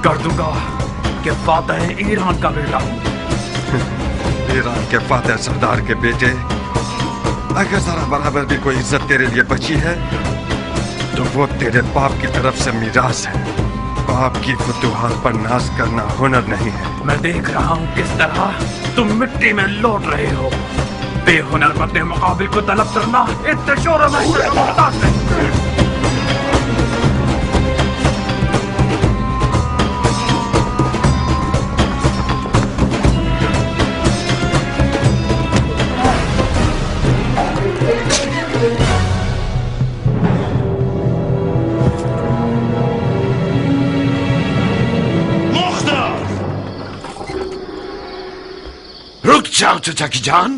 कर दूंगा कि फातेह ईरान का बेटा हूं। ईरान के फातेह सरदार के बेटे, अगर जरा बराबर भी कोई इज्जत तेरे लिए बची है तो वो तेरे बाप की तरफ से मिरास है। बाप की फतूहात पर नाज करना हुनर नहीं है। मैं देख रहा हूं किस तरह तुम मिट्टी में लौट रहे हो। बेहुनर को अपने मुकाबिल को तलब करना इतने शोरों में मुमताज नहीं। रुक जाओ चचा की जान।